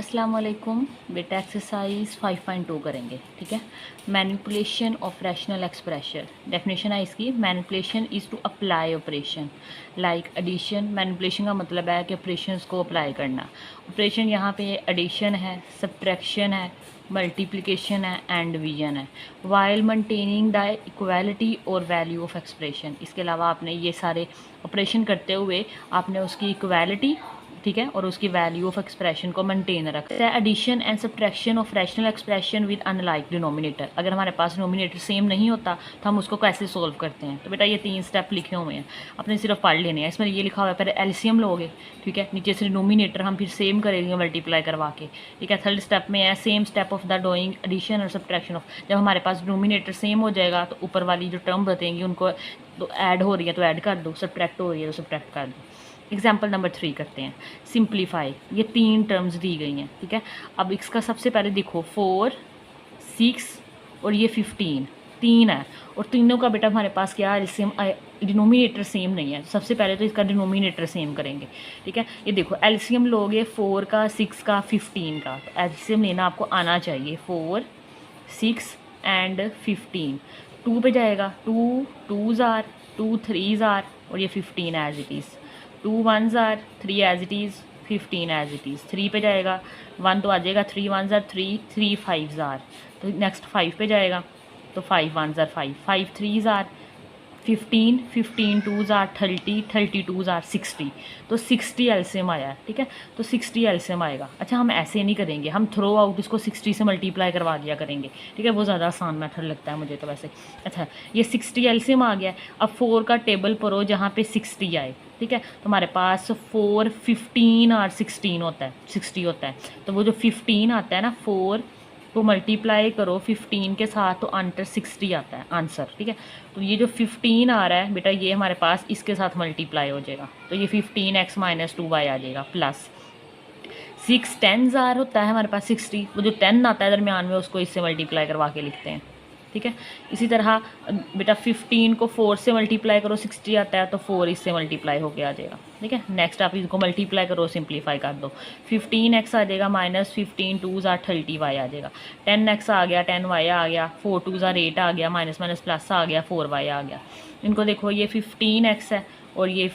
अस्सलाम वालेकुम बेटा, एक्सरसाइज 5.2 करेंगे। ठीक है। Manipulation of rational expression. Definition है इसकी, manipulation is to apply operation like addition. Manipulation का मतलब है कि ऑपरेशंस को अप्लाई करना। ऑपरेशन यहाँ पे एडिशन है, सब्ट्रैक्शन है, मल्टीप्लिकेशन है एंड डिवीजन है, वाइल मेंटेनिंग द इक्वालिटी और वैल्यू ऑफ एक्सप्रेशन। इसके अलावा आपने ये सारे ऑपरेशन करते हुए आपने उसकी इक्वालिटी, ठीक है, और उसकी वैल्यू ऑफ एक्सप्रेशन को मेंटेन रखता है। Addition and subtraction of rational expression with unlike denominator. अगर हमारे पास डिनोमिनेटर सेम नहीं होता तो हम उसको कैसे सोल्व करते हैं? तो बेटा ये 3 स्टेप लिखे हुए हैं, आपने सिर्फ पढ़ लेने हैं। इसमें ये लिखा हुआ है, पहले एलसीएम लोगे, ठीक है, नीचे से डिनोमिनेटर हम फिर सेम करेंगे मल्टीप्लाई करवा के, ठीक है। थर्ड स्टेप में है same step of the doing addition और सब्ट्रैक्शन ऑफ। जब हमारे पास डिनोमिनेटर सेम हो जाएगा तो ऊपर वाली जो टर्म बतेंगी उनको तो ऐड हो रही है तो ऐड कर दो, सब्ट्रैक्ट हो रही है तो सब्ट्रैक्ट कर दो। एग्जाम्पल नंबर 3 करते हैं, सिंप्लीफाई। ये 3 टर्म्स दी गई हैं, ठीक है। अब इसका सबसे पहले देखो 4, 6 और ये 15 3 है, और तीनों का बेटा हमारे पास क्या है, सेम डिनोमिनेटर सेम नहीं है। सबसे पहले तो इसका डिनोमिनेटर सेम करेंगे, ठीक है। ये देखो एलसीएम लोगे 4 का, 6 का, 15 का, तो एलसीएम लेना आपको आना चाहिए। 4, 6 एंड 15 2 पे जाएगा, 2 2s आर, 2 3s आर, और ये 15 as it is. 2 1s are, 3 as it is, 15 as it is. 3 पे जाएगा, 1 तो आ जाएगा, 3 1s आर 3, 3 5s आर, तो नेक्स्ट 5 पे जाएगा तो 5 1s are 5, 5 3s are 15, 15 2s are 30, 30 2s are 60, तो 60 एलसीएम आया है, ठीक है। तो 60 एलसीएम आएगा। अच्छा, हम ऐसे नहीं करेंगे, हम थ्रो आउट इसको 60 से मल्टीप्लाई करवा दिया करेंगे, ठीक है। वो ज़्यादा आसान मेथड लगता है मुझे तो वैसे। अच्छा, ये 60 एलसीएम आ गया। अब 4 का टेबल पढ़ो जहाँ पे 60 आए, ठीक है। तो हमारे पास 4, 15 और 16 होता है, 60 होता है। तो वो जो 15 आता है ना, 4 को मल्टीप्लाई करो 15 के साथ तो आंसर 60 आता है आंसर, ठीक है। तो ये जो 15 आ रहा है बेटा, ये हमारे पास इसके साथ मल्टीप्लाई हो जाएगा, तो ये 15x - 2y आ जाएगा, प्लस 6 10s आर होता है हमारे पास 60, वो जो 10 आता है दरमियान में उसको इससे मल्टीप्लाई करवा के लिखते हैं, ठीक है। इसी तरह बेटा 15 को 4 से मल्टीप्लाई करो 60 आता है, तो 4 इससे मल्टीप्लाई होके आ जाएगा, ठीक है। नेक्स्ट आप इसको मल्टीप्लाई करो, सिंप्लीफाई कर दो, 15x आ जाएगा, -15 2s आर 30y आ जाएगा, 10x आ गया, 10y आ गया, 4 2s आर 8 आ गया, माइनस माइनस प्लस आ गया, 4y आ गया। इनको देखो, ये 15x है और ये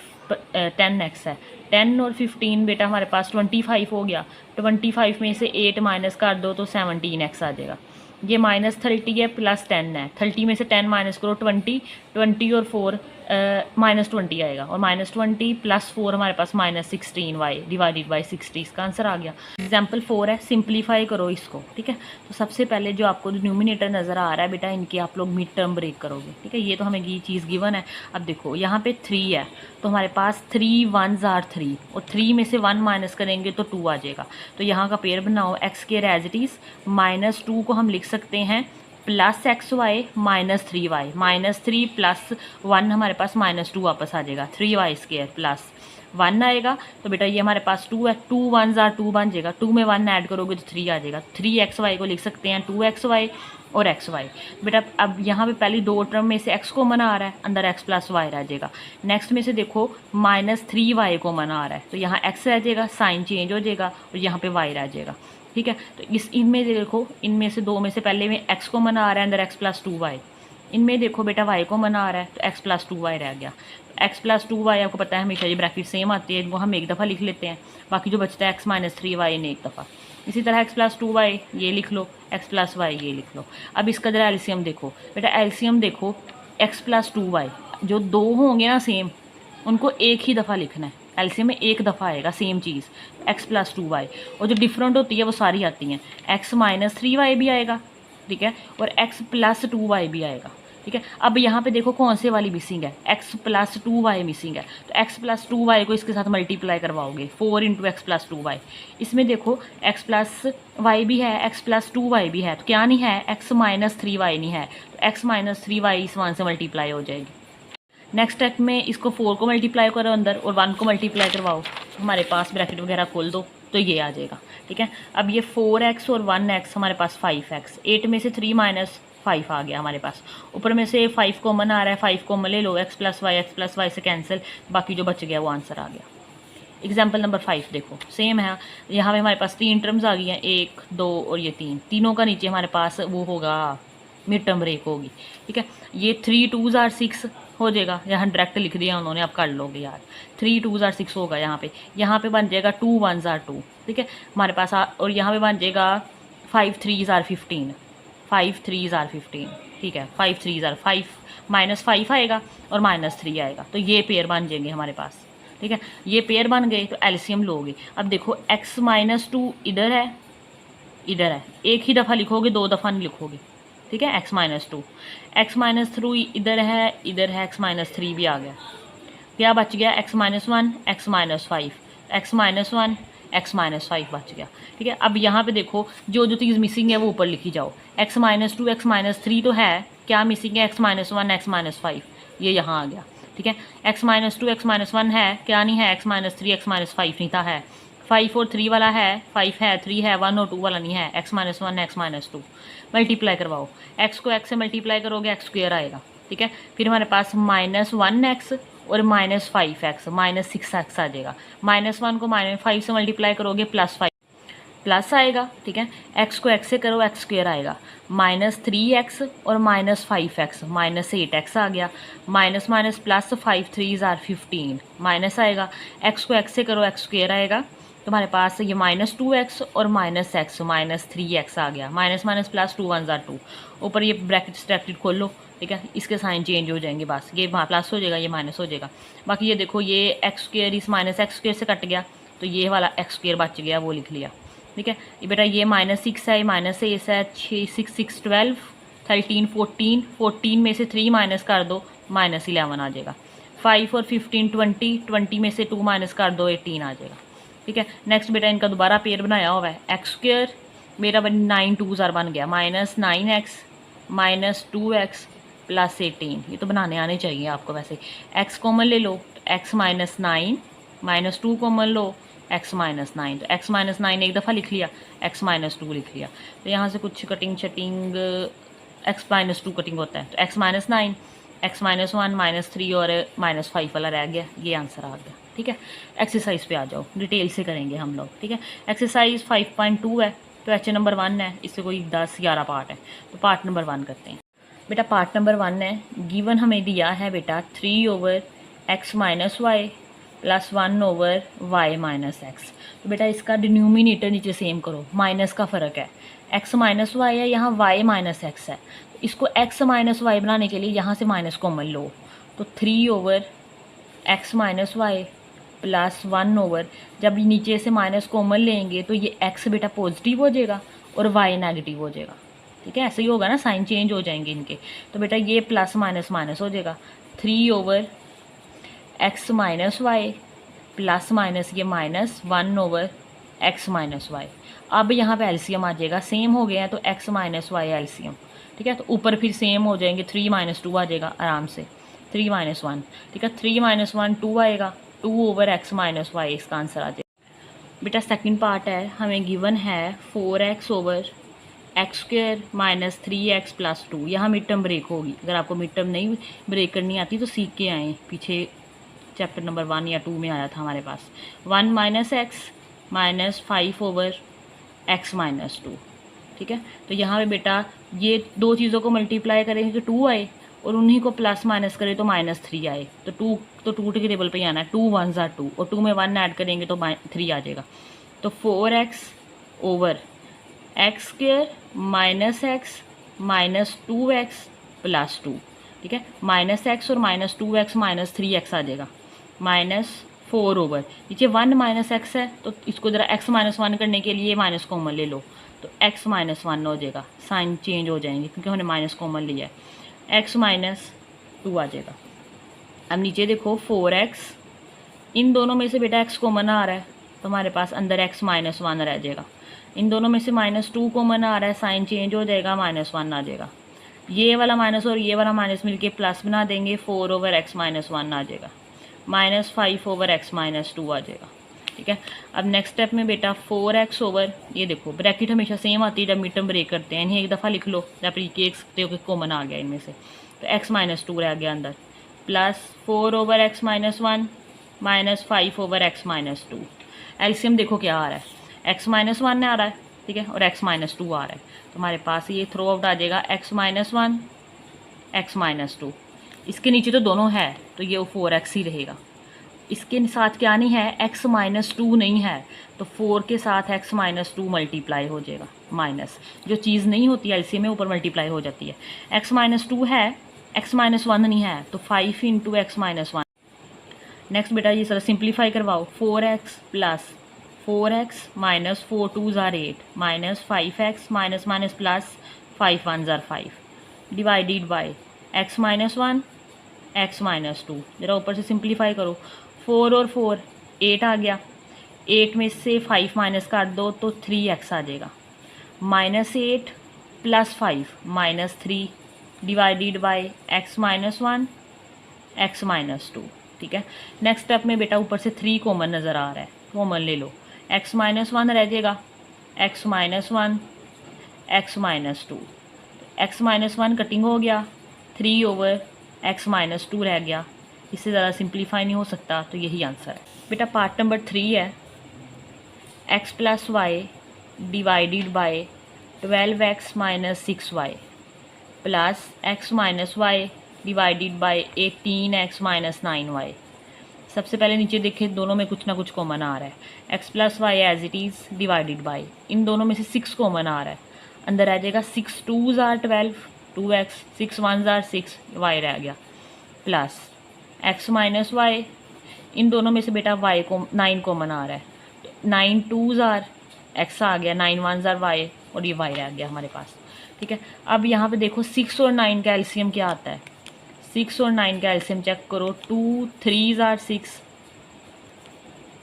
10x है। 10 और 15 बेटा हमारे पास 25 हो गया, 25 में से 8 माइनस कर दो तो 17x आ जाएगा। ये -30 है, प्लस 10 है, 30 में से 10 माइनस करो 20, 20 और 4 -20 आएगा, और -20 प्लस 4 हमारे पास -16y डिवाइडेड बाई 60, इसका आंसर आ गया। एग्जाम्पल 4 है, सिंप्लीफाई करो इसको, ठीक है। तो सबसे पहले जो आपको न्यूमिनेटर नज़र आ रहा है बेटा, इनके आप लोग मिड टर्म ब्रेक करोगे, ठीक है। ये तो हमें ये चीज़ गिवन है। अब देखो यहाँ पे 3 है, तो हमारे पास 3 1s आर 3, और 3 में से 1 माइनस करेंगे तो 2 आ जाएगा। तो यहाँ का पेयर बनाओ, एक्स के एज इट इज़, -2 को हम लिख सकते हैं प्लस XY -3y, -3 प्लस 1 हमारे पास -2 वापस आ जाएगा, 3y² प्लस 1 आएगा। तो बेटा ये हमारे पास 2 है, 2 1s आर 2 बन जाएगा, 2 में 1 ऐड करोगे तो 3 आ जाएगा। 3xy को लिख सकते हैं 2xy और xy। बेटा अब यहाँ पे पहली 2 टर्म में से x कॉमन आ रहा है, अंदर x + y रह जाएगा। नेक्स्ट में से देखो -3y कॉमन आ रहा है, तो यहाँ x रह जाएगा, साइन चेंज हो जाएगा और यहाँ पे y रह जाएगा, ठीक है। तो इनमें देखो, इनमें से 2 में से पहले में x को मना आ रहा है, अंदर x + 2y। इनमें देखो बेटा y को मना आ रहा है, तो x + 2y रह गया। x + 2y आपको पता है हमेशा ये ब्रैकेट सेम आती है, इनको हम एक दफ़ा लिख लेते हैं, बाकी जो बचता है x - 3y ने एक दफ़ा। इसी तरह x + 2y ये लिख लो, x + y ये लिख लो। अब इसका जरा एलसीएम देखो बेटा, एलसीएम देखो, x + 2y जो 2 होंगे ना सेम, उनको एक ही दफ़ा लिखना है, एलसीएम में एक दफ़ा आएगा सेम चीज़, x + 2y, और जो डिफरेंट होती है वो सारी आती हैं। x - 3y भी आएगा, ठीक है, और x + 2y भी आएगा, ठीक है। अब यहाँ पे देखो कौन से वाली मिसिंग है, x + 2y मिसिंग है, तो x + 2y को इसके साथ मल्टीप्लाई करवाओगे, 4 × x + 2y। इसमें देखो x + y भी है, x + 2y भी है, तो क्या नहीं है, x - 3y नहीं है, तो x - 3y इस 1 से मल्टीप्लाई हो जाएगी। नेक्स्ट स्टेप में इसको 4 को मल्टीप्लाई करो अंदर और 1 को मल्टीप्लाई करवाओ, हमारे पास ब्रैकेट वगैरह खोल दो तो ये आ जाएगा, ठीक है। अब ये 4x और 1x हमारे पास 5x, 8 में से 3 - 5 आ गया हमारे पास, ऊपर में से 5 कॉमन आ रहा है, 5 कॉमन ले लो, x + y से कैंसिल, बाकी जो बच गया वो आंसर आ गया। एग्जाम्पल नंबर 5 देखो सेम है, यहाँ पे हमारे पास 3 टर्म्स आ गई हैं, 1 2 और ये 3, तीनों का नीचे हमारे पास वो होगा मिड टर्म ब्रेक होगी, ठीक है। ये 3 2s are 6 हो जाएगा, यहाँ डायरेक्ट लिख दिया उन्होंने, आप कर लोगे यार। 3 2s are 6 होगा यहाँ पे बन जाएगा 2 1s are 2, ठीक है हमारे पास और यहाँ पे बन जाएगा 5 3s are 15, 5 3s are 15, ठीक है 5 3s are 5, -5 आएगा और -3 आएगा, तो ये पेयर बन जाएंगे हमारे पास, ठीक है। ये पेयर बन गए तो एलसीएम लोगे। अब देखो x-2 इधर है, इधर है, एक ही दफ़ा लिखोगे, 2 दफ़ा नहीं लिखोगे, ठीक है। x-2, x-3 इधर है, इधर है, x-3 भी आ गया, क्या बच गया x-1 x-5, x-1 x-5 बच गया, ठीक है। अब यहाँ पे देखो जो जो चीज़ मिसिंग है वो ऊपर लिखी जाओ, x-2 x-3 तो है, क्या मिसिंग है x-1 x-5, ये यहाँ आ गया, ठीक है। x-2 x-1 है, क्या नहीं है x-3 x-5 नहीं था, है 5 और 3 वाला है, 5 है 3 है, 1 और 2 वाला नहीं है, x-1 x-2 मल्टीप्लाई करवाओ, x को x से मल्टीप्लाई करोगे x² आएगा, ठीक है। फिर हमारे पास -1x और -5x -6x आ जाएगा, -1 को -5 से मल्टीप्लाई करोगे +5 प्लस आएगा, ठीक है। x को x से करो x² आएगा, -3x और -5x -8x आ गया, minus minus plus 5 3s are 15 minus आएगा, x को x से करो x² आएगा, तुम्हारे पास ये -2x और -x -3x आ गया, minus minus plus 2 1s are 2, ऊपर ये ब्रैकेट खोल लो, ठीक है। इसके साइन चेंज हो जाएंगे, बस ये प्लस हो जाएगा, ये माइनस हो जाएगा। बाकी ये देखो ये x² इस -x² से कट गया, तो ये वाला x² बच गया, वो लिख लिया, ठीक है। ये बेटा ये -6 है, -8 है, 6 6 6 12 13 14, 14 में से 3 माइनस कर दो -11 आ जाएगा, 5 और 15 20, 20 में से 2 माइनस कर दो 18 आ जाएगा, ठीक है। नेक्स्ट बेटा इनका दोबारा पेयर बनाया हुआ है, x² मेरा 9 2s are बन गया, -9x -2x +18, ये तो बनाने आने चाहिए आपको वैसे। x कॉमन ले लो, x -9 -2 कॉमन लो, x -9, तो x -9 एक दफ़ा लिख लिया, x -2 लिख लिया, तो यहाँ से कुछ कटिंग शटिंग x -2 कटिंग होता है, तो x -9 x -1 -3 और -5 वाला रह गया, ये आंसर आ गया, ठीक है। एक्सरसाइज पे आ जाओ, डिटेल से करेंगे हम लोग, ठीक है। एक्सरसाइज 5.2 है, तो एच नंबर 1 है, इससे कोई 10-11 पार्ट है, तो पार्ट नंबर 1 करते हैं। बेटा पार्ट नंबर 1 है, गिवन हमें दिया है बेटा 3/x - y + 1/y - x, तो बेटा इसका डिनोमिनेटर नीचे सेम करो, माइनस का फ़र्क है, x - y है, यहाँ y - x है, तो इसको x - y बनाने के लिए यहाँ से माइनस कॉमन लो, तो 3/x - y + 1/, जब नीचे से माइनस कॉमन लेंगे तो ये x बेटा पॉजिटिव हो जाएगा और y नेगेटिव हो जाएगा, ठीक है। ऐसे ही होगा ना, साइन चेंज हो जाएंगे इनके, तो बेटा ये प्लस माइनस माइनस हो जाएगा, 3/x - y प्लस माइनस ये -1/x - y। अब यहाँ पे एलसीएम आ जाएगा, सेम हो गया है तो x - y एलसीएम, ठीक है। तो ऊपर फिर सेम हो जाएंगे, 3 - 2 आ जाएगा आराम से, 3 - 1, ठीक है। 3 - 1 2 आएगा, 2/x - y इसका आंसर आ जाएगा। बेटा सेकंड पार्ट है, हमें गिवन है 4x/x² - 3x + 2, यहाँ मिड टर्म ब्रेक होगी, अगर आपको मिड टर्म नहीं ब्रेक करनी आती तो सीख के आएँ, पीछे चैप्टर नंबर 1 या 2 में आया था हमारे पास। 1 - x -5/x - 2, ठीक है। तो यहाँ पे बेटा ये दो चीज़ों को मल्टीप्लाई करेंगे तो 2 आए, और उन्हीं को प्लस माइनस करें तो -3 आए, तो 2 के टेबल पे ही आना है, 2 1s are 2, और 2 में 1 ऐड करेंगे तो 3 आ जाएगा, तो 4x/x² - x -2x + 2, ठीक है। -x और -2x -3x आ जाएगा, -4/, नीचे 1 - x है, तो इसको ज़रा x - 1 करने के लिए माइनस कॉमन ले लो, तो x - 1 हो जाएगा, साइन चेंज हो जाएंगे क्योंकि हमने माइनस कॉमन लिया है, x - 2 आ जाएगा। अब नीचे देखो 4x, इन दोनों में से बेटा x कॉमन आ रहा है, तो हमारे पास अंदर x - 1 रह जाएगा, इन दोनों में से -2 कॉमन आ रहा है, साइन चेंज हो जाएगा, -1 आ जाएगा, ये वाला माइनस और ये वाला माइनस मिलके प्लस बना देंगे, 4/x - 1 आ जाएगा, -5/x - 2 आ जाएगा, ठीक है। अब नेक्स्ट स्टेप में बेटा 4x ओवर, ये देखो ब्रैकेट हमेशा सेम आती है जब मिड टर्म ब्रेक करते हैं, इन्हें एक दफ़ा लिख लो, जब एक सकते हो कि कॉमन आ गया इनमें से, तो x - 2 रह गया अंदर, +4/x - 1 माइनस 5/x-2। एलसीएम देखो क्या आ रहा है, x-1 आ रहा है, ठीक है, और x-2 आ रहा है। तो हमारे पास ये थ्रो आउट आ जाएगा x-1 x-2। इसके नीचे तो दोनों है तो ये 4x ही रहेगा। इसके साथ क्या नहीं है, x-2 नहीं है, तो 4 के साथ x-2 मल्टीप्लाई हो जाएगा। माइनस जो चीज़ नहीं होती एलसीएम में ऊपर मल्टीप्लाई हो जाती है। x-2 है, x-1 नहीं है, तो 5 इंटू x-1। नेक्स्ट बेटा ये सर सिंप्लीफाई करवाओ। 4x प्लस 4x माइनस 4 2 ज़ार 8 minus 5x minus minus plus 5 1 ज़ार 5 डिवाइडेड बाई x-1 x-2। ज़रा ऊपर से सिंप्लीफाई करो। 4 और 4 8 आ गया, 8 में से 5 माइनस कर दो तो 3x आ जाएगा। -8 plus 5 -3 divided by x-1 x-2। ठीक है, नेक्स्ट स्टेप में बेटा ऊपर से 3 कॉमन नज़र आ रहा है, कॉमन ले लो। x-1 रह जाएगा, x-1 x-2, x-1 कटिंग हो गया, 3/x-2 रह गया। इससे ज़्यादा सिंप्लीफाई नहीं हो सकता, तो यही आंसर है बेटा। पार्ट नंबर 3 है, x plus y divided by 12x minus 6y प्लस x minus y divided by 18x minus 9y। सबसे पहले नीचे देखें, दोनों में कुछ ना कुछ कॉमन आ रहा है। x plus Y as it is divided by, इन दोनों में से 6 कॉमन आ रहा है, अंदर आ जाएगा 6 2 ज़ार 12 2x, 6 1 ज़ार 6 y रह गया, प्लस x माइनस वाई, इन दोनों में से बेटा y को 9 कॉमन आ रहा है, तो 9 2 ज़ार x आ गया, 9 1 ज़ार y, और ये y रह गया हमारे पास। ठीक है, अब यहाँ पे देखो 6 और 9 का एलसीएम क्या आता है। 6 और 9 का एलसीएम चेक करो। 2 3 ज़ार 6,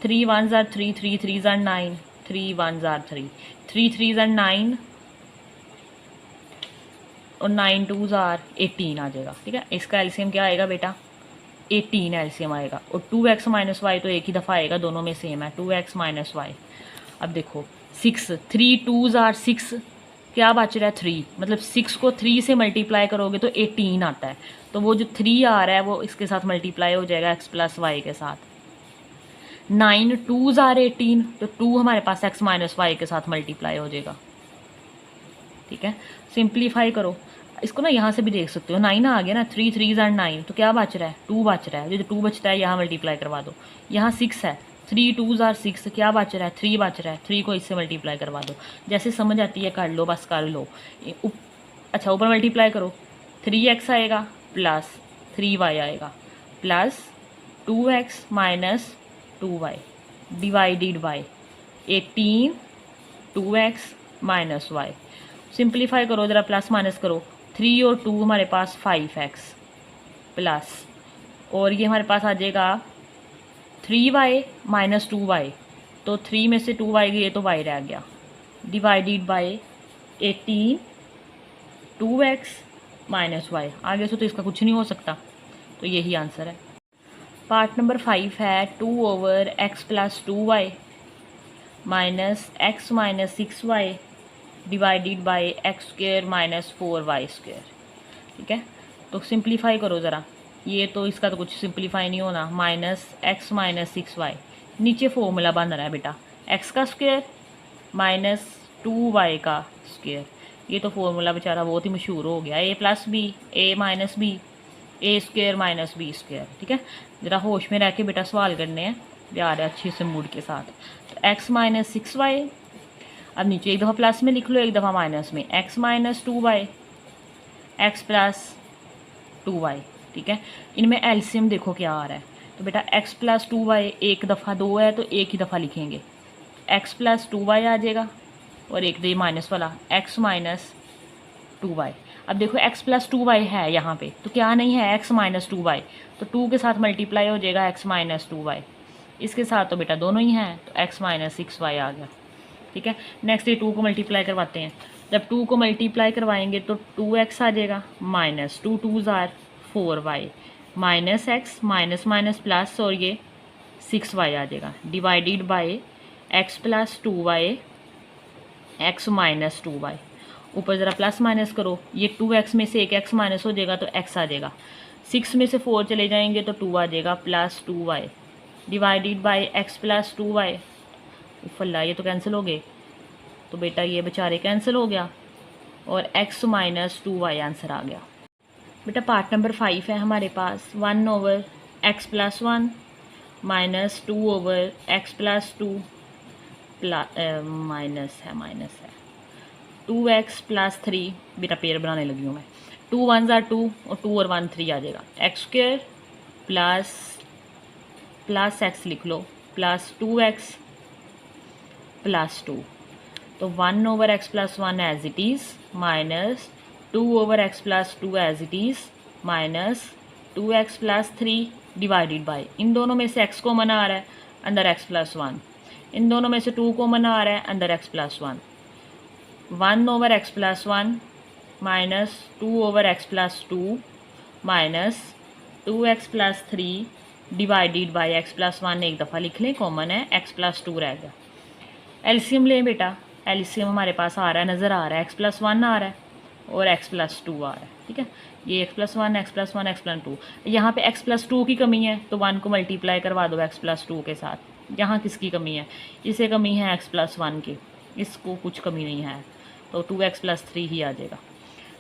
3 1 ज़ार 3, 3 3 ज़ार 9, 3 1 ज़ार 3, 3 3 ज़ार 9 और 9 2 ज़ार 18 आ जाएगा। ठीक है, इसका एलसीएम क्या आएगा बेटा, 18 एलसीएम आएगा। और 2x माइनस वाई तो एक ही दफ़ा आएगा, दोनों में सेम है, 2x माइनस वाई। अब देखो 6 3 2 ज़ार 6, क्या बच रहा है 3, मतलब 6 को 3 से मल्टीप्लाई करोगे तो 18 आता है, तो वो जो 3 आ रहा है वो इसके साथ मल्टीप्लाई हो जाएगा x प्लस वाई के साथ। 9 2 ज़ार 18, तो 2 हमारे पास x माइनस वाई के साथ मल्टीप्लाई हो जाएगा। ठीक है, सिंप्लीफाई करो इसको ना, यहाँ से भी देख सकते हो 9 आ गया ना, 3 3 ज़ार 9, तो क्या बच रहा है 2 बच रहा है, जो 2 बचता है यहाँ मल्टीप्लाई करवा दो। यहाँ 6 है, 3 2 ज़ार 6, क्या बच रहा है 3 बच रहा है, 3 को इससे मल्टीप्लाई करवा दो, जैसे समझ आती है कर लो, बस कर लो। अच्छा ऊपर मल्टीप्लाई करो, 3x आएगा प्लस 3y आएगा plus 2x minus 2y divided by 18 2x minus y। Simplify करो ज़रा, प्लस माइनस करो, 3 और 2 हमारे पास 5x प्लस, और ये हमारे पास आ जाएगा 3y माइनस 2y, तो 3 में से 2y गए तो y रह गया, divided by 18 2x minus Y. आगे से तो इसका कुछ नहीं हो सकता, तो यही आंसर है। पार्ट नंबर 5 है 2/x plus 2y minus x minus 6y divided by x square minus 4y square. ठीक है, तो सिंप्लीफाई करो ज़रा, ये तो इसका तो कुछ सिंप्लीफाई नहीं होना। माइनस x माइनस 6y, नीचे फॉर्मूला बन रहा है बेटा, x का स्क्वेयर माइनस 2y का स्क्वेयर। ये तो फॉर्मूला बेचारा बहुत ही मशहूर हो गया, a plus b a minus B A square minus b square. ठीक है, ज़रा होश में रह के बेटा सवाल करने हैं प्यार है अच्छे से मूड के साथ। तो x माइनस 6y, अब नीचे एक दफ़ा प्लस में लिख लो, एक दफ़ा माइनस में, x minus 2y x plus 2y। ठीक है, इनमें एलसीएम देखो क्या आ रहा है, तो बेटा x प्लस 2y एक दफ़ा 2 है तो एक ही दफ़ा लिखेंगे, x प्लस 2y आ जाएगा, और एक दे माइनस वाला x माइनस 2y। अब देखो x प्लस 2y है यहाँ पे, तो क्या नहीं है x माइनस 2y, तो 2 के साथ मल्टीप्लाई हो जाएगा x माइनस 2y, इसके साथ तो बेटा दोनों ही हैं, तो x माइनस 6y आ गया। ठीक है, नेक्स्ट ये 2 को मल्टीप्लाई करवाते हैं, जब 2 को मल्टीप्लाई करवाएंगे तो 2x आ जाएगा माइनस 2 2 ज़ार 4y minus x minus minus plus, और ये 6y आ जाएगा, divided by x plus 2y x minus 2y। ऊपर ज़रा प्लस माइनस करो, ये 2x में से एक x माइनस हो जाएगा तो x आ जाएगा, 6 में से 4 चले जाएंगे तो 2 आ जाएगा plus 2y divided by x plus 2y। फल्ला ये तो कैंसिल हो गए, तो बेटा ये बेचारे कैंसिल हो गया और x माइनस 2y आंसर आ गया। बेटा पार्ट नंबर 5 है हमारे पास, 1 over X plus 1 minus 2 over X plus 2 minus है 2x प्लस 3। बेटा पेयर बनाने लगी हूँ मैं, 2 1 ज़ा 2 और 2 और 1 3 आ जाएगा, एक्स स्क्र प्लस एक्स लिख लो प्लस 2x प्लस 2। तो 1 over X plus 1 as it is minus 2 over X plus 2 as it is minus 2x plus 3 divided by, इन दोनों में से x कॉमन आ रहा है अंदर x प्लस 1, इन दोनों में से 2 कॉमन आ रहा है अंदर x plus 1। 1 over X plus 1 minus 2 over X plus 2 minus 2x plus 3 divided by x plus 1 एक दफ़ा लिख लें, कॉमन है, x प्लस 2 रह गया। एलसीएम लें बेटा, एलसीएम हमारे पास आ रहा है, नज़र आ रहा है, x प्लस 1 आ रहा है और x प्लस 2 आ रहा है, ठीक है। ये x plus 1 x plus 1 x plus 2, यहाँ पे x प्लस 2 की कमी है तो 1 को मल्टीप्लाई करवा दो x प्लस 2 के साथ। यहाँ किसकी कमी है, इसे कमी है x प्लस 1 की, इसको कुछ कमी नहीं है, तो 2x प्लस 3 ही आ जाएगा।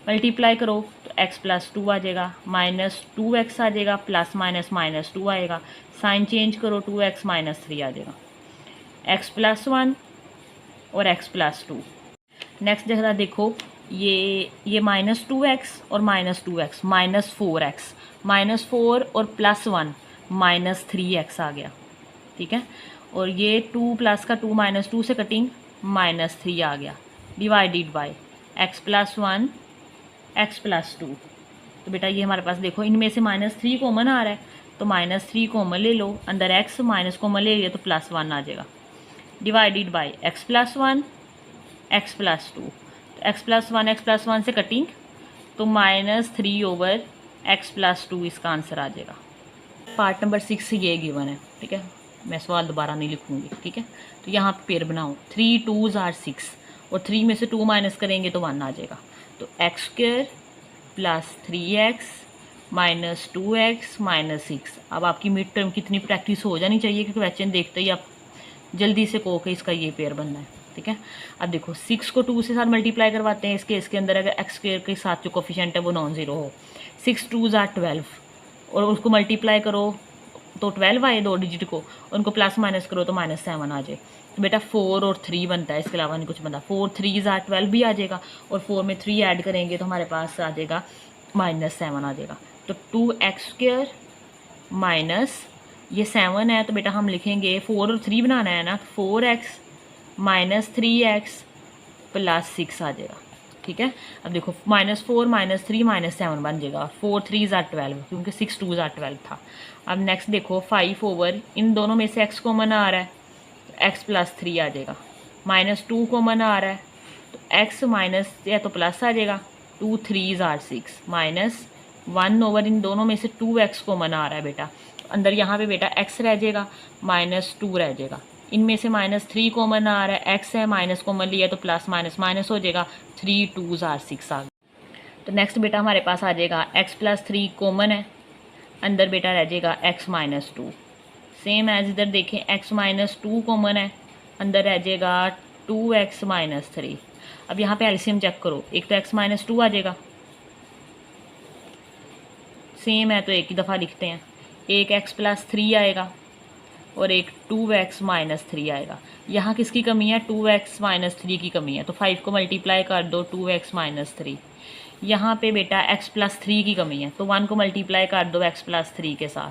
मल्टीप्लाई करो तो x प्लस 2 आ जाएगा, माइनस 2x आ जाएगा, प्लस माइनस माइनस 2 आएगा, साइन चेंज करो 2x माइनस 3 आ जाएगा, x प्लस 1 और x प्लस 2। नेक्स्ट जरा देखो, ये माइनस 2x और minus 2x minus 4x, minus 4 और प्लस 1 माइनस 3x आ गया, ठीक है। और ये 2 प्लस का 2 माइनस 2 से कटिंग माइनस 3 आ गया, divided by x plus 1 x plus 2। तो बेटा ये हमारे पास देखो, इनमें से माइनस 3 कॉमन आ रहा है तो माइनस 3 कॉमन ले लो, अंदर x माइनस कॉमन ले लिया तो प्लस 1 आ जाएगा, divided by x plus 1 x plus 2। तो x प्लस 1 से कटिंग तो माइनस 3 ओवर x प्लस 2 इसका आंसर आ जाएगा। पार्ट नंबर 6 ये गिवन है, ठीक है, मैं सवाल दोबारा नहीं लिखूंगी, ठीक है। तो यहाँ पे पेयर बनाओ, 3 2s आर 6 और 3 में से 2 माइनस करेंगे तो 1 आ जाएगा, तो x square plus 3x minus 2x minus 6। अब आपकी मिड टर्म की इतनी प्रैक्टिस हो जानी चाहिए कि क्वेश्चन देखते ही आप जल्दी से कहो कि इसका ये पेयर बनना है, ठीक है। अब देखो 6 को 2 से साथ मल्टीप्लाई करवाते हैं, इस केस के अंदर अगर एक्स स्क्र के साथ जो कोफिशिएंट है वो नॉन ज़ीरो हो, 6 2s आर 12 और उसको मल्टीप्लाई करो तो 12 आए 2 डिजिट को, उनको प्लस माइनस करो तो माइनस 7 आ जाए। तो बेटा 4 और 3 बनता है, इसके अलावा नहीं कुछ बनता, 4 3s आर 12 भी आ जाएगा और 4 में 3 ऐड करेंगे तो हमारे पास आ जाएगा माइनस 7 आ जाएगा। तो 2x स्क्र माइनस ये 7 है तो बेटा हम लिखेंगे 4 और 3 बनाना है ना, 4x माइनस 3x प्लस 6 आ जाएगा, ठीक है। अब देखो -4 -3 -7 बन जाएगा, 4 3s आर 12 क्योंकि 6 2s आर 12 था। अब नेक्स्ट देखो 5 ओवर, इन दोनों में से x कॉमन आ रहा है तो x प्लस 3 आ जाएगा, -2 कॉमन आ रहा है तो x माइनस या तो प्लस आ जाएगा, 2 3s आर 6 माइनस 1 ओवर, इन दोनों में से 2x कॉमन आ रहा है बेटा, अंदर यहाँ पे बेटा x रह जाएगा, -2 रह जाएगा, इनमें से -3 कॉमन आ रहा है, x है माइनस कॉमन लिया तो प्लस माइनस माइनस हो जाएगा, 3 2s आर 6 आ गया। तो नेक्स्ट बेटा हमारे पास आ जाएगा x प्लस 3 कॉमन है, अंदर बेटा रह जाएगा x माइनस 2, सेम एज इधर देखें x माइनस 2 कॉमन है, अंदर रह जाएगा 2x माइनस 3। अब यहाँ पे एलसीएम चेक करो, एक तो x माइनस 2 आ जाएगा, सेम है तो एक ही दफ़ा लिखते हैं, एक x प्लस 3 आएगा और एक 2x माइनस 3 आएगा। यहाँ किसकी कमी है, 2x माइनस 3 की कमी है, तो 5 को मल्टीप्लाई कर दो 2x माइनस 3। यहाँ पे बेटा x प्लस 3 की कमी है तो 1 को मल्टीप्लाई कर दो x प्लस 3 के साथ,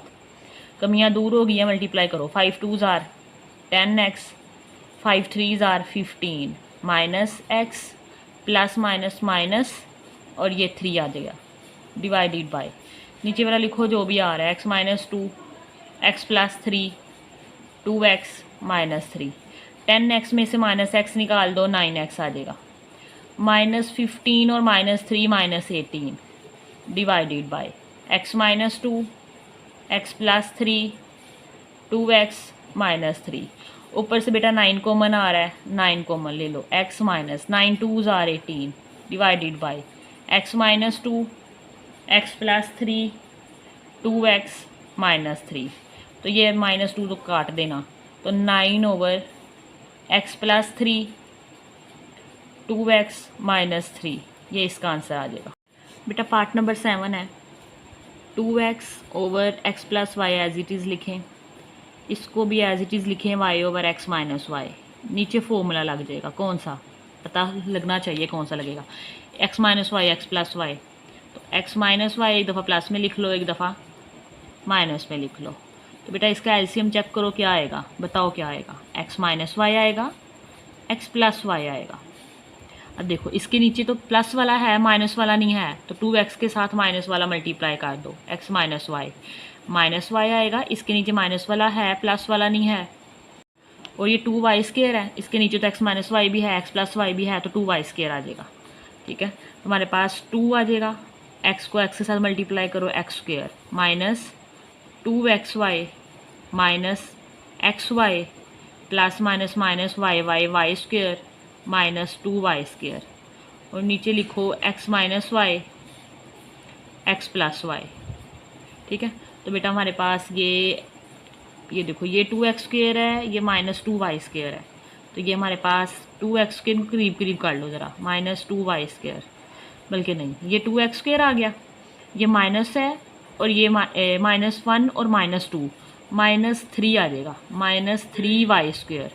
कमियाँ दूर हो गई हैं, मल्टीप्लाई करो, 5 2s are 10x 5 3s are 15 minus x plus minus minus और ये 3 आ जाएगा, डिवाइडेड बाय नीचे वाला लिखो जो भी आ रहा है, x minus 2 x plus 3 2x minus 3, 10x में से माइनस x निकाल दो 9x आ जाएगा, -15 और -3 -18 divided by x minus 2 x plus 3 2x minus 3। ऊपर से बेटा 9 कॉमन आ रहा है, 9 कॉमन ले लो, x minus 9 2s are 18 divided by x minus 2 x plus 3 2x minus 3। तो ये -2 तो काट देना, तो 9/x+3 2x-3, ये इसका आंसर आ जाएगा। बेटा पार्ट नंबर 7 है, 2x/x+y एज इट इज़ लिखें, इसको भी एज इट इज़ लिखें y/x-y। नीचे फॉर्मूला लग जाएगा, कौन सा पता लगना चाहिए, कौन सा लगेगा, x-y x+y। तो x-y एक दफ़ा प्लस में लिख लो, एक दफ़ा माइनस में लिख लो। तो बेटा इसका एलसीएम चेक करो क्या आएगा, बताओ क्या आएगा, x-y आएगा, x+y आएगा। अब देखो इसके नीचे तो प्लस वाला है, माइनस वाला नहीं है, तो 2x के साथ माइनस वाला मल्टीप्लाई कर दो, x माइनस y आएगा। इसके नीचे माइनस वाला है, प्लस वाला नहीं है, और ये 2y² है, इसके नीचे तो x-y भी है, x+y भी है, तो 2y² आ जाएगा। ठीक है, तो हमारे पास 2 आ जाएगा, x को x के साथ मल्टीप्लाई करो, x² minus 2xy minus xy plus minus minus y² minus 2y², और नीचे लिखो x-y x+y। ठीक है, तो बेटा हमारे पास ये देखो ये 2x² है, ये -2y² है, तो ये हमारे पास 2x² को करीब करीब कर लो ज़रा, -2y², बल्कि नहीं ये 2x² आ गया, ये माइनस है, और ये -1 और -2 -3 आ जाएगा, -3y²।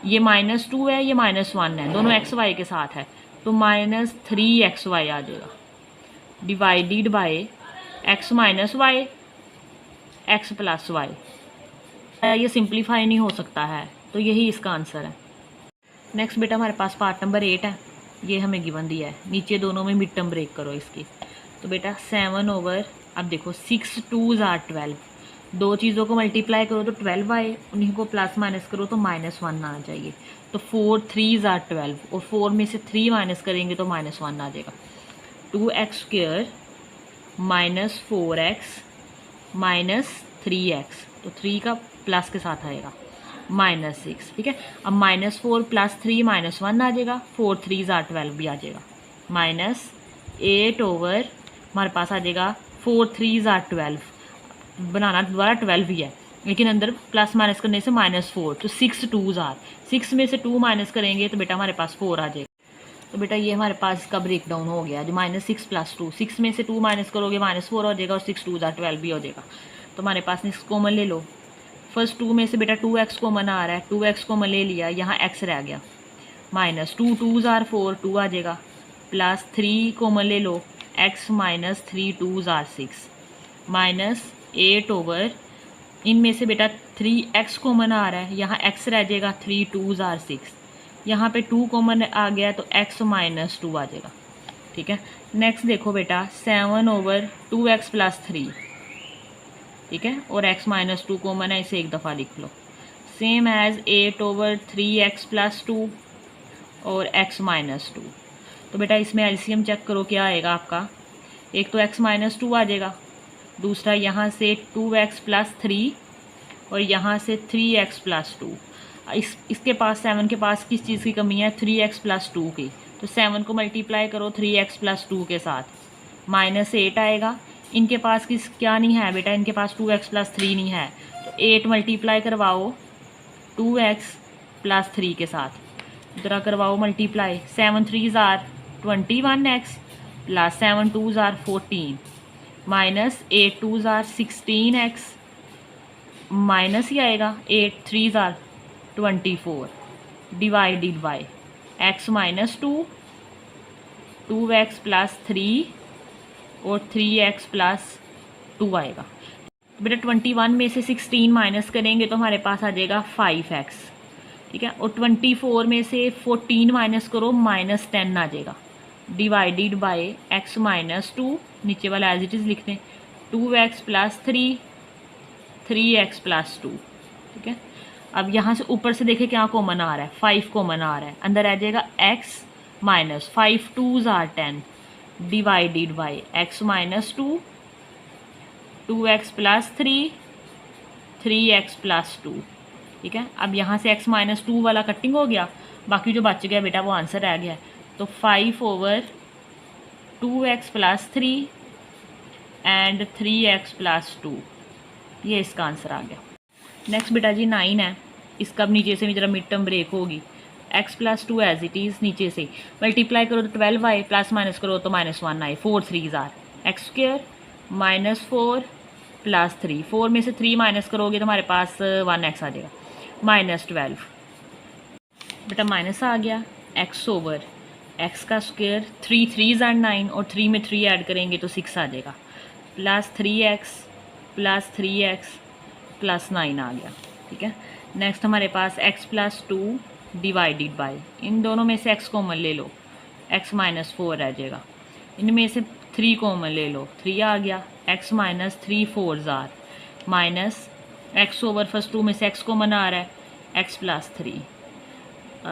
ये -2 है, ये -1 है, दोनों xy के साथ है, तो -3xy आ जाएगा, डिवाइडेड बाय x-y x+y। ये सिंप्लीफाई नहीं हो सकता है, तो यही इसका आंसर है। नेक्स्ट बेटा हमारे पास पार्ट नंबर 8 है, ये हमें गिवन दिया है, नीचे दोनों में मिड टर्म ब्रेक करो इसकी। तो बेटा 7 अब देखो 6 2s are 12, दो चीज़ों को मल्टीप्लाई करो तो 12 आए, उन्हीं को प्लस माइनस करो तो -1 आना चाहिए, तो 4 3s are 12, और 4 में से 3 माइनस करेंगे तो -1 आ जाएगा। 2x² -4x -3x, तो 3 का प्लस के साथ आएगा, -6। ठीक है, अब -4 + 3 -1 आ जाएगा, 4 3s are 12 भी आ जाएगा, -8 हमारे पास आ जाएगा 4 3s are 12, बनाना दोबारा 12 ही है, लेकिन अंदर प्लस माइनस करने से -4, तो 6 2s are, 6 में से 2 माइनस करेंगे तो बेटा हमारे पास 4 आ जाएगा। तो बेटा ये हमारे पास इसका ब्रेक डाउन हो गया, जो -6 + 2, 6 में से 2 माइनस करोगे -4 हो जाएगा, और 6 2s are 12 भी हो जाएगा। तो हमारे पास नेक्स्ट कॉमन ले लो, फर्स्ट 2 में से बेटा 2x कॉमन आ रहा है, 2x कॉमन ले लिया, यहाँ x रह गया, -2 2s are 4 2 आ जाएगा, प्लस 3 कॉमन ले लो, x -3 2s are 6, -8 इनमें से बेटा 3x कॉमन आ रहा है, यहाँ x रह जाएगा, 3 2s are 6, यहाँ पे 2 कॉमन आ गया तो x -2 आ जाएगा। ठीक है, नेक्स्ट देखो बेटा 7/2x + 3, ठीक है, और x -2 कॉमन है, इसे एक दफ़ा लिख लो, सेम एज 8/3x + 2 और x -2। तो बेटा इसमें एलसीएम चेक करो क्या आएगा आपका, एक तो x -2 आ जाएगा, दूसरा यहाँ से 2x + 3 और यहाँ से 3x + 2। इसके पास 7 के पास किस चीज़ की कमी है, 3x + 2 की, तो 7 को मल्टीप्लाई करो 3x + 2 के साथ, -8 आएगा। इनके पास किस क्या नहीं है बेटा, इनके पास 2x + 3 नहीं है, तो 8 मल्टीप्लाई करवाओ 2x + 3 के साथ, जरा करवाओ multiply, 7 3s are 21x + 7 2s are 14 -8 2s are 16x, minus ही आएगा 8 3s are 24, divided by x -2 2x + 3 और 3x + 2 आएगा। बेटा 21 में से 16 माइनस करेंगे तो हमारे पास आ जाएगा 5x। ठीक है, और 24 में से 14 माइनस करो, -10 आ जाएगा, डिवाइडेड बाय x -2, नीचे वाला एज इट इज़ लिखते हैं, 2x + 3 3x + 2। ठीक है, अब यहाँ से ऊपर से देखें क्या कॉमन आ रहा है, 5 कॉमन आ रहा है, अंदर आ जाएगा x -5 2s are 10, divided by x -2 2x + 3 3x + 2। ठीक है, अब यहाँ से x -2 वाला कटिंग हो गया, बाकी जो बच गया बेटा वो आंसर रह गया है, तो 5/2x + 3 एंड 3x + 2, ये इसका आंसर आ गया। नेक्स्ट बेटा जी 9 है, इसका अब नीचे से भी जरा मिड टर्म ब्रेक होगी। x plus 2 as it is, नीचे से मल्टीप्लाई करो तो 12 आए, प्लस माइनस करो तो -1 आए, 4 3 आर एक्स स्क्र -4 प्लस 3, 4 में से 3 माइनस करोगे तो हमारे पास 1x आ जाएगा, -12 बेटा माइनस आ गया। x ओवर x का स्क्वायर, 3 3 आर 9 और 3 में 3 ऐड करेंगे तो 6 आ जाएगा, plus 3x plus 3x plus 9 आ गया। ठीक है, नेक्स्ट हमारे पास x प्लस 2 डिवाइडेड बाय, इन दोनों में से x कॉमन ले लो, x -4 रह जाएगा, इनमें से 3 कॉमन ले लो, 3 आ गया, x -3 4 are minus x over first 2 में से x कॉमन आ रहा है, x प्लस 3,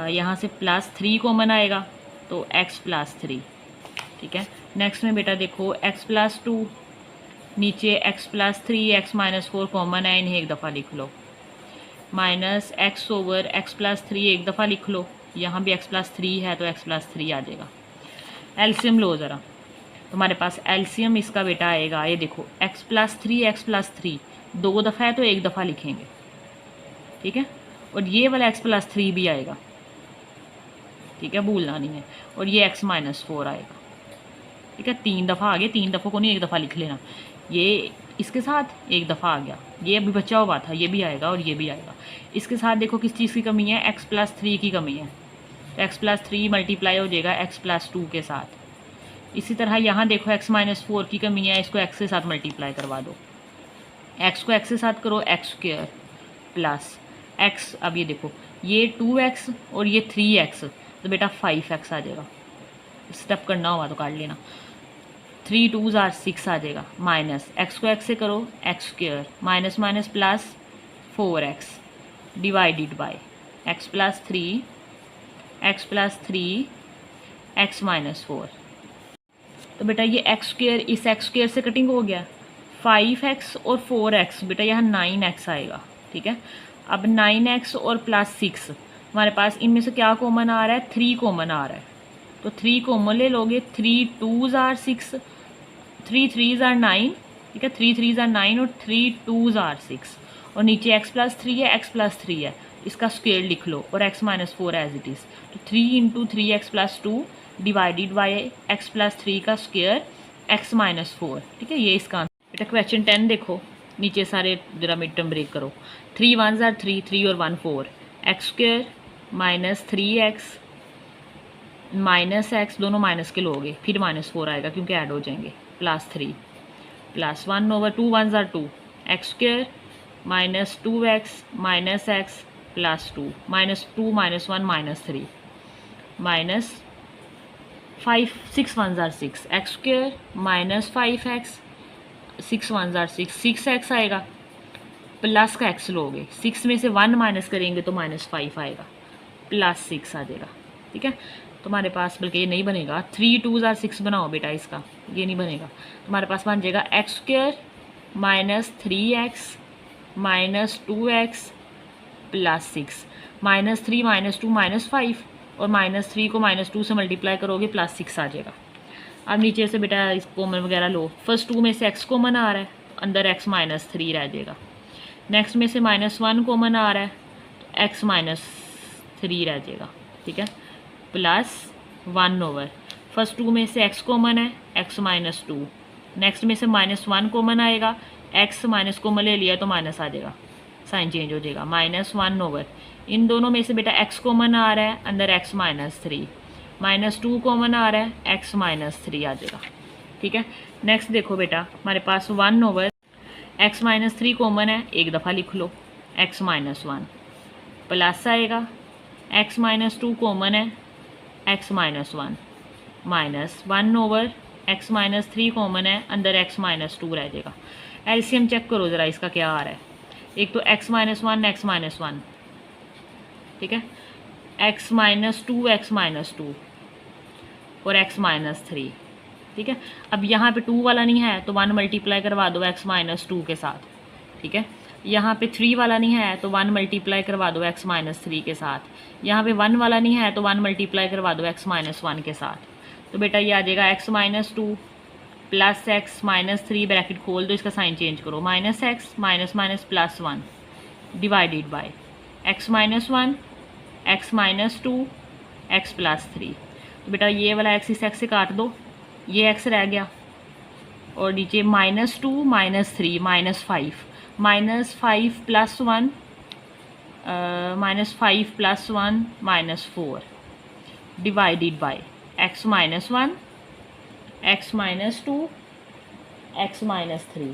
यहाँ से प्लस 3 कॉमन आएगा तो x प्लस 3। ठीक है, नेक्स्ट में बेटा देखो x प्लस 2, नीचे x प्लस 3 x -4 कॉमन है, इन्हें एक दफ़ा लिख लो, minus x over x plus 3 एक दफ़ा लिख लो, यहाँ भी x प्लस 3 है तो x प्लस 3 आ जाएगा। एलसीएम लो ज़रा, तुम्हारे पास एलसीएम इसका बेटा आएगा, ये देखो x प्लस 3 दो दफ़ा है तो एक दफ़ा लिखेंगे। ठीक है, और ये वाला x प्लस 3 भी आएगा, ठीक है, भूलना नहीं है, और ये x -4 आएगा। ठीक है, 3 दफ़ा आ गया, 3 दफ़ों को नहीं एक दफ़ा लिख लेना, ये इसके साथ एक दफ़ा आ गया, ये अभी बचा हुआ था, ये भी आएगा और ये भी आएगा। इसके साथ देखो किस चीज़ की कमी है, x प्लस 3 की कमी है, तो x प्लस 3 मल्टीप्लाई हो जाएगा x प्लस 2 के साथ। इसी तरह यहाँ देखो x -4 की कमी है, इसको x के साथ मल्टीप्लाई करवा दो, x को x के साथ करो, x स्क्वायर प्लस x, अब ये देखो ये 2x और ये 3x, तो बेटा 5x आ जाएगा, स्टेप करना होगा तो काट लेना, 3 2 आर 6 आ जाएगा, माइनस x को x से करो, x square minus minus plus 4x divided by x plus 3 x -4। तो बेटा ये x स्क्वायर इस x स्क्वायर से कटिंग हो गया, 5x और 4x, बेटा यहाँ 9x आएगा। ठीक है, अब 9x और प्लस 6 हमारे पास, इनमें से क्या कॉमन आ रहा है, 3 कॉमन आ रहा है, तो 3 कॉमन ले लोगे, 3 2 आर 6 3 3 आर 9। ठीक है, 3 3 आर 9 और 3 2 आर 6, और नीचे x प्लस 3 है, x प्लस 3 है, इसका स्क्वायर लिख लो और x -4 एज इट इज़, तो 3 into 3x plus 2 divided by x plus 3 का स्क्वायर x -4। ठीक है, ये इसका आंसर। बेटा क्वेश्चन 10 देखो, नीचे सारे जरा मिड टर्म ब्रेक करो, 3 1 आर 3 3 और 1 4, x square minus 3x minus x, दोनों माइनस के लोगे, फिर -4 आएगा क्योंकि ऐड हो जाएंगे, plus 3 plus 1 over 2 1 are 2, x square minus 2x minus x plus 2 -2 -1 -3 minus 5 6 1 are 6, x square minus 5x 6 1 are 6 6x आएगा, प्लस का x लोगे, 6 में से 1 माइनस करेंगे तो -5 आएगा, प्लस 6 आ जाएगा। ठीक है, तुम्हारे पास बल्कि ये नहीं बनेगा, 3 2 आर 6 बनाओ बेटा, इसका ये नहीं बनेगा, तुम्हारे पास बन जाएगा x square minus 3x minus 2x plus 6, -3 -2 -5, और -3 को -2 से मल्टीप्लाई करोगे प्लस 6 आ जाएगा। अब नीचे से बेटा इस कॉमन वगैरह लो, फर्स्ट 2 में से x कॉमन आ रहा है, अंदर x -3 रह जाएगा, नेक्स्ट में से -1 कॉमन आ रहा है तो x -3 रह जाएगा। ठीक है, प्लस 1 ओवर फर्स्ट 2 में से x कॉमन है, x -2, नेक्स्ट में से -1 कॉमन आएगा, x माइनस कॉमन ले लिया तो माइनस आ जाएगा, साइन चेंज हो जाएगा, -1 ओवर इन दोनों में से बेटा x कॉमन आ रहा है, अंदर x -3, -2 कॉमन आ रहा है, x -3 आ जाएगा। ठीक है, नेक्स्ट देखो बेटा हमारे पास 1 ओवर x -3 कॉमन है, एक दफ़ा लिख लो, x -1 प्लस आएगा, x -2 कॉमन है, x -1 minus 1 over x -3 common है, अंदर x -2 रह जाएगा। एलसीएम चेक करो ज़रा इसका क्या आ रहा है, एक तो x -1 x -1, ठीक है, x -2 x -2 और x -3। ठीक है, अब यहाँ पे 2 वाला नहीं है तो 1 मल्टीप्लाई करवा दो x -2 के साथ। ठीक है, यहाँ पे 3 वाला नहीं है तो 1 मल्टीप्लाई करवा दो x -3 के साथ, यहाँ पे 1 वाला नहीं है तो 1 मल्टीप्लाई करवा दो x -1 के साथ, तो बेटा ये आ जाएगा x -2 प्लस x -3, ब्रैकेट खोल दो, इसका साइन चेंज करो, -x minus minus +1, divided by x minus one, x minus two, x plus three. तो बेटा ये वाला एक्स इस एक्स से काट दो, ये एक्स रह गया, और नीचे minus two minus three minus five plus one, minus five plus one minus four, divided by x minus one, x minus two, x minus three.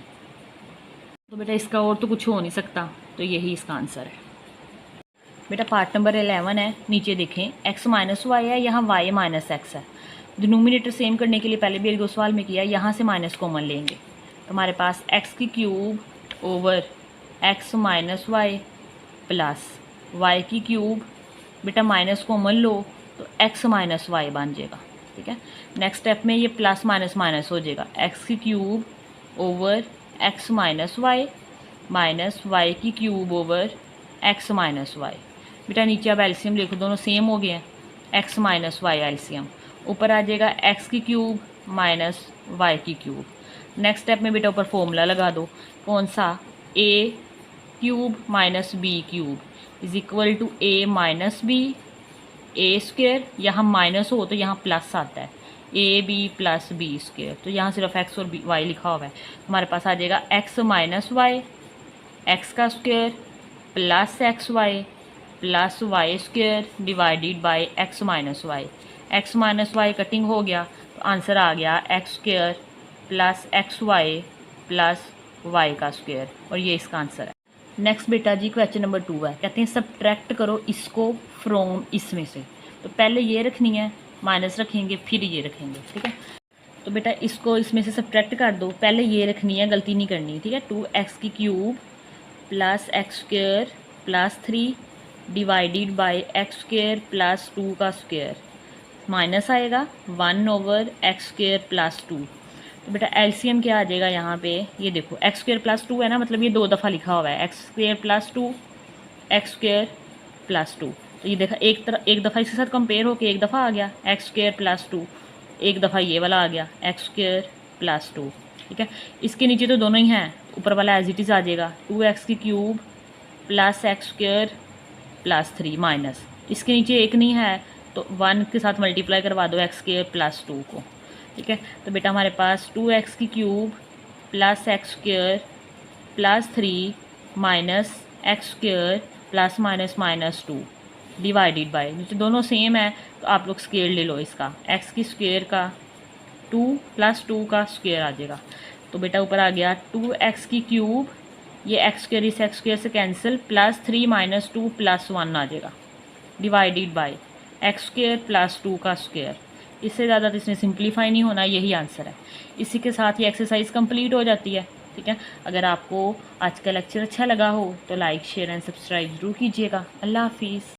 तो बेटा इसका और तो कुछ हो नहीं सकता, तो यही इसका आंसर है। बेटा पार्ट नंबर 11 है, नीचे देखें एक्स माइनस वाई है, यहाँ वाई माइनस एक्स है। डिनोमिनेटर सेम करने के लिए पहले भी एक दो सवाल में किया, यहाँ से माइनस कॉमन लेंगे तो हमारे पास एक्स की cube over x minus y plus y की क्यूब, बेटा माइनस कॉमन लो तो एक्स माइनस वाई बन जाएगा, ठीक है। नेक्स्ट स्टेप में ये प्लस माइनस माइनस हो जाएगा, एक्स की cube over x minus Y की cube over x minus Y. बेटा नीचे अब एलसीएम लिखो, दोनों सेम हो गए हैं, एक्स माइनस वाई एलसीएम, ऊपर आ जाएगा एक्स की क्यूब माइनस वाई की क्यूब। नेक्स्ट स्टेप में बेटा ऊपर फॉर्मूला लगा दो, कौन सा, A cube minus B cube is equal to A minus B A square, यहाँ माइनस हो तो यहाँ प्लस आता है, A B plus B square, तो यहाँ सिर्फ एक्स और वाई लिखा हुआ है, हमारे पास आ जाएगा एक्स माइनस वाई एक्स का square plus x y plus y square divided by x minus y cutting हो गया, तो आंसर आ गया x square plus x y plus y का स्क्वेयर, और ये इसका आंसर है। नेक्स्ट बेटा जी क्वेश्चन नंबर 2 है, कहते हैं सब्ट्रैक्ट करो इसको फ्रॉम इसमें से। तो पहले ये रखनी है, माइनस रखेंगे, फिर ये रखेंगे, ठीक है। तो बेटा इसको इसमें से सब्ट्रैक्ट कर दो, पहले ये रखनी है, गलती नहीं करनी, ठीक है। 2x की cube plus x square plus 3 divided by x square plus 2 का स्क्वेयर, माइनस आएगा 1 ओवर एक्स स्क्वेयर प्लस 2। तो बेटा एलसीएम क्या आ जाएगा यहाँ पे, ये देखो एक्स स्क्वेयर प्लस 2 है ना, मतलब ये 2 दफ़ा लिखा हुआ है, x square plus 2 x square plus 2। तो ये देखा एक दफ़ा इसके साथ कंपेयर होके एक दफ़ा आ गया एक्स स्क्वेयर प्लस 2, एक दफ़ा ये वाला आ गया एक्स स्क्वेयर प्लस 2, ठीक है। इसके नीचे तो दोनों ही हैं, ऊपर वाला एज इट इज़ आ जाएगा 2x की cube plus x square plus 3 minus, इसके नीचे एक नहीं है तो 1 के साथ मल्टीप्लाई करवा दो एक्स स्क्वेयर प्लस 2 को, ठीक है। तो बेटा हमारे पास 2x की cube plus x square plus 3 minus x square plus minus minus 2 divided by, नीचे दोनों सेम है तो आप लोग स्क्वेयर ले लो इसका, x की स्क्वेयर का 2 प्लस 2 का स्क्वेयर आ जाएगा। तो बेटा ऊपर आ गया 2x की क्यूब, ये एक्स स्क्वेयर इस एक्स स्क्वेयर से कैंसिल, प्लस 3 माइनस 2 प्लस 1 आ जाएगा divided by x square plus 2 का स्क्वेयर। इससे ज़्यादा तो इसमें सिंप्लीफाई नहीं होना, यही आंसर है। इसी के साथ ये एक्सरसाइज कंप्लीट हो जाती है, ठीक है। अगर आपको आज का लेक्चर अच्छा लगा हो तो लाइक शेयर एंड सब्सक्राइब जरूर कीजिएगा। अल्लाह हाफिज़।